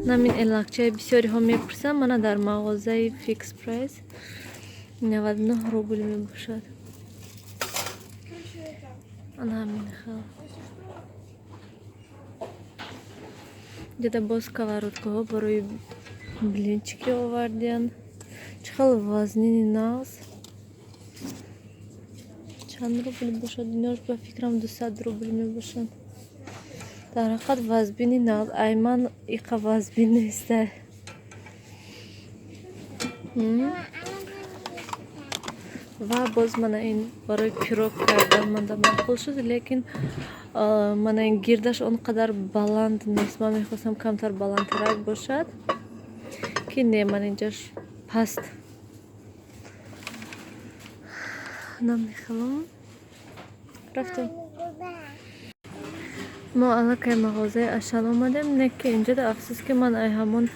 намин элакчаи бисёриҳо мепурсанд. Мана дар мағозаи Fix Price 99 рубл мебошад. Ана ҳамин хел. Деда боз сковородкаҳо барои блинчики овардиянд. Чӣ хел вазнини нағз? Чанд рубл бошад? Инош ба фикрам 200 рубл мебошад. Дар ҳақиқат вазбини нағз. Ай ман иқа вазбин неста. Ва боз мана ин барои пирог кардан манда маъқул шуд, лекин мана ин гирдаш он қадар баланд нест. Ман мехостам камтар баландтарак бошад, ки не, ман инҷаш паст намехелам. Рафтем. Мо аллакай мағозаи Ашан омадем. Не ки инҷода афсуски ман ай ҳамон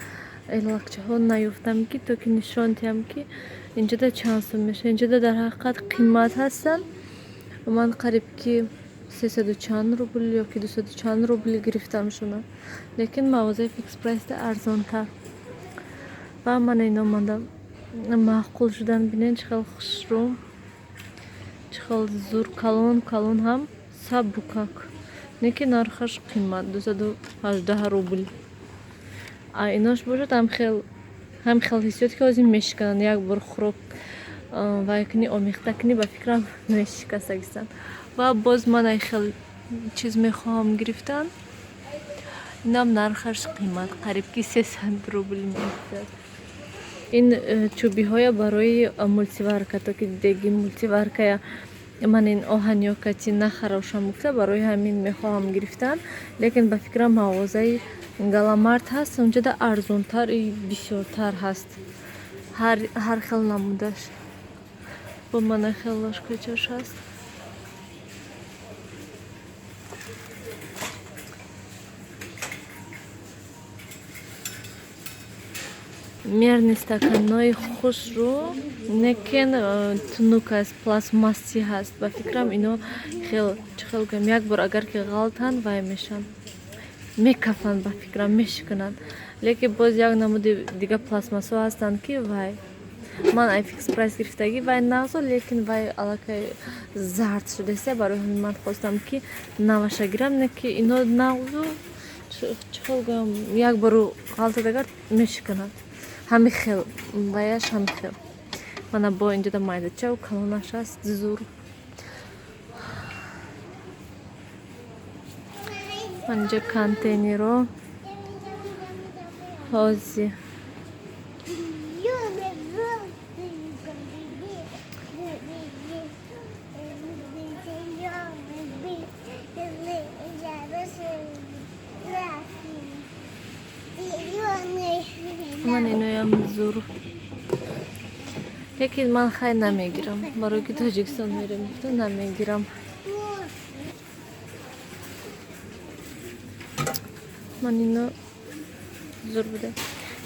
элакчаҳо наёфтам, ки то ки нишон диҳам ки инҷода чанд сум мешавад. Инҷода дар ҳақиқат қимат ҳастанд. Ман қариб ки 300 чанд рубл ё ки 200 чанд рубли гирифтам шуна. Лекин мағозаи Fix Price арзонтар. Ва ман ин омадам маъқул шудан. Бинед чӣ хел хушрӯ, чӣ хел зур, калон ҳам сабукак. Не ки нархаш қимат 218 рубл. А инош бошад ҳам хел ҳиссиёт ки ҳозир мешикананд. Як бор хӯрок вай кунӣ, омехта кунӣ, ба фикрам мешикастагистанд. Ва боз ман ай хел чиз мехоҳам гирифтан. Инам нархаш қимат қариб ки 300 рубл меофтад. Ин чӯбиҳоя барои мултиварка, то ки деги мултиваркая ман ин оҳанёкати нахарошам гуфта, барои ҳамин мехоҳам гирифтан. Лекин ба фикрам мағозаи Галамарт ҳаст, онҷода арзонтар и бисёртар ҳаст. Ҳар хел намудаш. Бо мана хел лошкачаш ҳаст. Мерни стаканҳои хушрӯ, некен тунук аст, пластмасси ҳаст. Ба фикрам ино хел чӣ хел гӯям, як бор агар ки ғалтанд вай мешанд, мекафанд, ба фикрам мешикананд. Лекин боз як намуди дига пластмассо ҳастанд ки вай ман ай Fix Price гирифтагӣ вай нағзо, лекин вай аллакай зард шудаиста. Барои ҳамин ман хостам ки наваша гирам. Не ки ино нағзу чӣ хел гӯям, як бору ғалтад агар мешиканад. Ҳами хел ваяш ҳами хел. Мана бо инҷода майдачаву калонаш аст зур. Анҷа контейнеро ҳози ман иноям зур. Лекин ман хай намегирам. Барои ки Тоҷикистон мерем гуфта намегирам. Ман ино зур буда.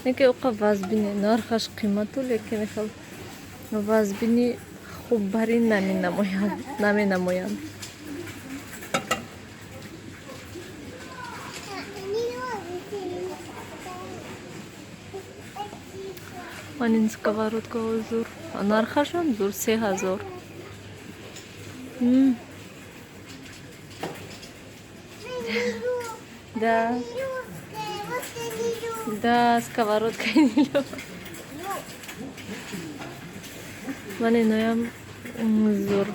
Неки оқа вазбине нархаш қимату, лекин хел вазбини хуббарин наменамоянд. Ман ин сковородкаҳо зур. Нархашон зур 3000. Да, сковородка нило. Ман иноям зур.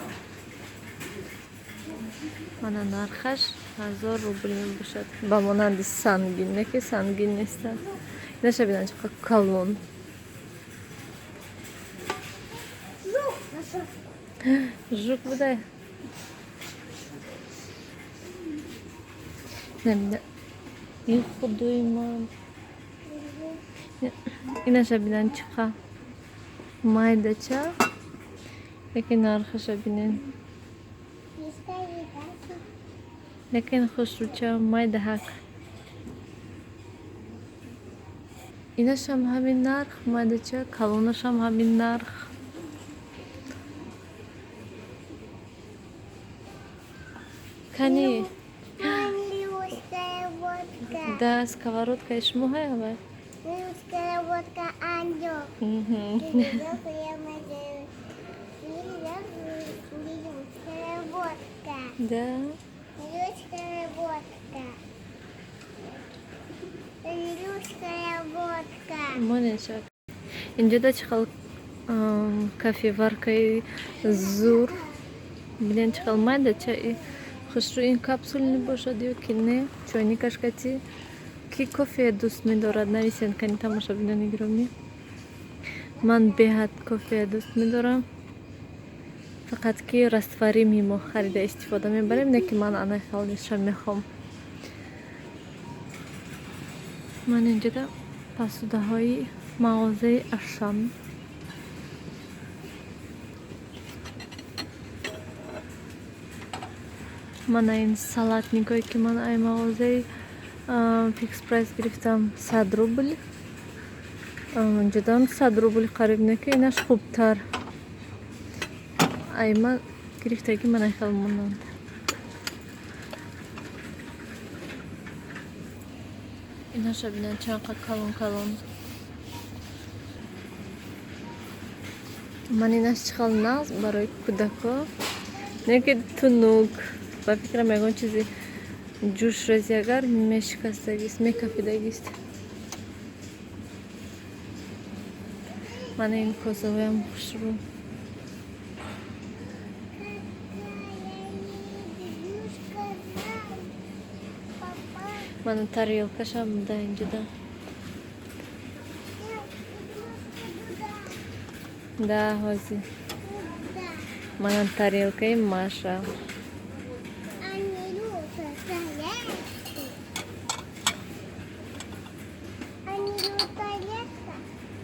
Мана нархаш 1000 рубл мебошад. Ба монанди сангин, не ки сангин неста. Инаша бинан чӣ қадar калон. Жук будай. Намина. Ин худои ман. Инаша бинан чӣ қадar майдача. Лекин нархаша бинен. Лекин хушрӯча майдаҳак. Инашам ҳамин нарх, майдача, калонашам ҳамин нарх. Кани Да, сковородка и шмугая. Сковородка Андрюк. Сковородка. Да. Сковородка. Сковородка. Монешак. Инжеда чихал кофеваркаи зур. Билен чихал майда чай. Хушру ин капсулни бошад ё ки не. Чойникаш кати. Ки кофе дуст медорад нависен кани тамошабинани гиромӣ. Ман беҳад кофе дуст медорам. Фақат ки раствари мимо харида истифода мебарем, не ки ман ана халниша мехом. Ман инҷода посудаҳои мағозаи Ашан. Мана ин салатникое ки ман ай мағозаи фикс прайс гирифтам 100 рубл. Инҷодам 100 рубл қариб не ки инаш хубтар. Ай ман гирифтаги ман ай хел монанд. Инаша бинан чанқа калон. Ман инаш чихал нағз барои кӯдако. Не ки тунук. Ба фикрам ягон чизи ҷӯшрезиагар мешикастагист, мекафидагист. Мана ин козавоям хушрӯ. Мана тарелкашам да инҷода. Да, ҳозир. Мана тарелкаи Маша.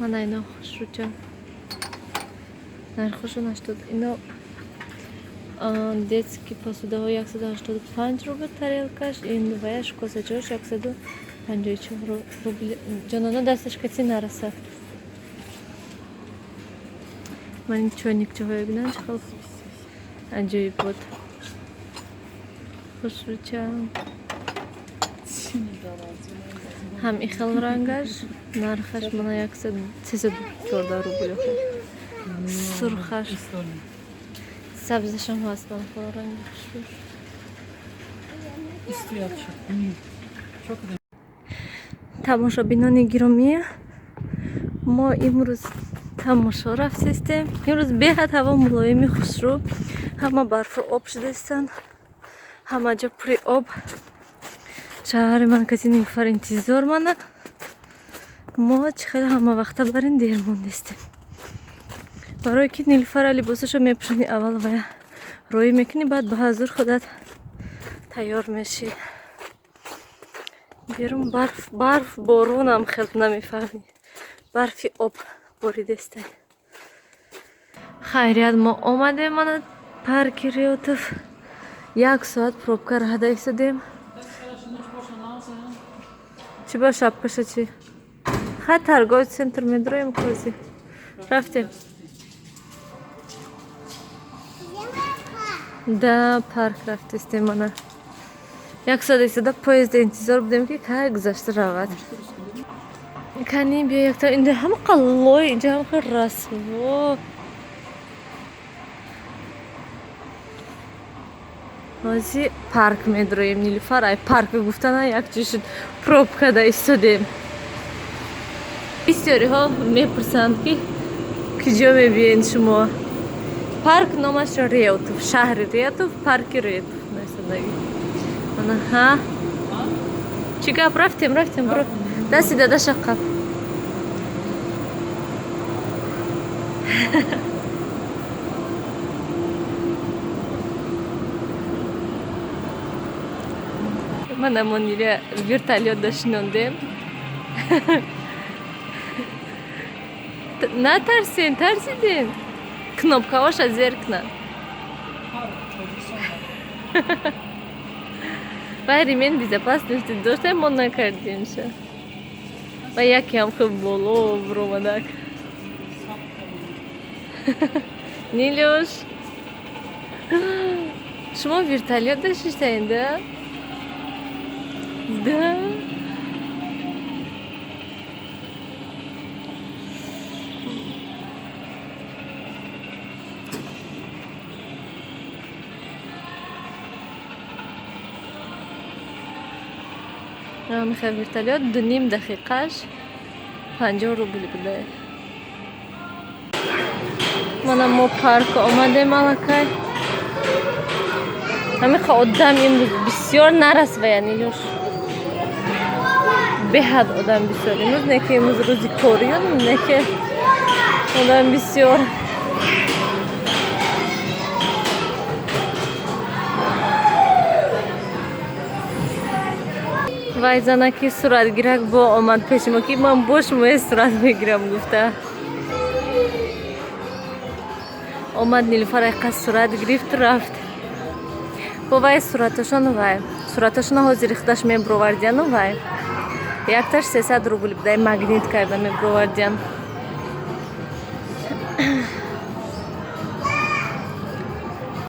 Мана ино хушрӯча. Нархошо наштод. Ино детски посудаҳо 185 рубл тарелкаш, ин ваяш косачаҳош 154 рубл. Ҷононо дасташ кати нарасад. Ман ин чойникчаҳоя бинам чихел аҷоиб буд. Хушрӯча. Ҳам ихел рангаш, нархаш мана 314 рубл. Сурхаш. Сабзашам ҳаст ман хело ранги хушрӯ. Тамошобинони гиромӣ, мо имрӯз тамошо рафтистем. Имрӯз беҳад ҳаво мулоими хушрӯ. Ҳама барфу об шудастанд. Ҳама ҷо пури об. Шавҳари ман каси Нилуфар интизор мана. Мо чӣ хеле ҳама вақта бар ин дер мондистем. Барое ки Нилуфара либосашо мепӯшони аввал ва роӣ мекунӣ, баъд ба ҳазур худат тайёр мешӣ. Берун барф боронам хелб намефаҳмӣ. Барфи об боридестай. Хайрият мо омадем мана парки Реутов. 1 соат пробка раҳда истодем. Чӣ ба шапкаша чӣ? Хай торговый центр медроем кози. Рафтем. Да, парк рафтистем мана. 1 соат истода поезда интизор будем ки кай гузашта равад. Кани биё якта инда ҳама қаллой, инҷа ҳама хел расво. ҳозир парк медроем. Нилуфар ай парка гуфтана якҷо шуд пробкада истодем. Бисёриҳо мепурсанд ки куҷо мебиёед шумо. Парк номаш Реутов, шаҳри Реутов, парки Реутов наистадаги. Мана ҳа. Чӣ гап? Рафтем, бро. Дасти дадаша қаб. Мана мо ниля вертолётда шинондем. Натарсен, тарсидем. Кнопкавоша зеркна. Вай ремень безопасности доштем мо накардемша. Ва якам хуб боло бромадак. Нилюш. Шумо вертолётда шиштаин, да? Да. میخوای ورتالیات 2.5 دقیقهش 50 روبل بوده. منم ما پارک آمدیم الکای. همه آدم امروز بسیار نرس و یعنی جوش به حد آدم بسیار امروز نه که امروز روزی کوریان نه که آدم بسیار. وای زنکی صورت گیرک با آمد پیش ما که من باش موی صورت بگیرم گفته. آمد نیلوفر ایقا صورت گرفت رفت. با وای صورتشان حاضر ریختش می برووردین و وای یکتاش 300 روبل بده مگنیت کرده می برووردین.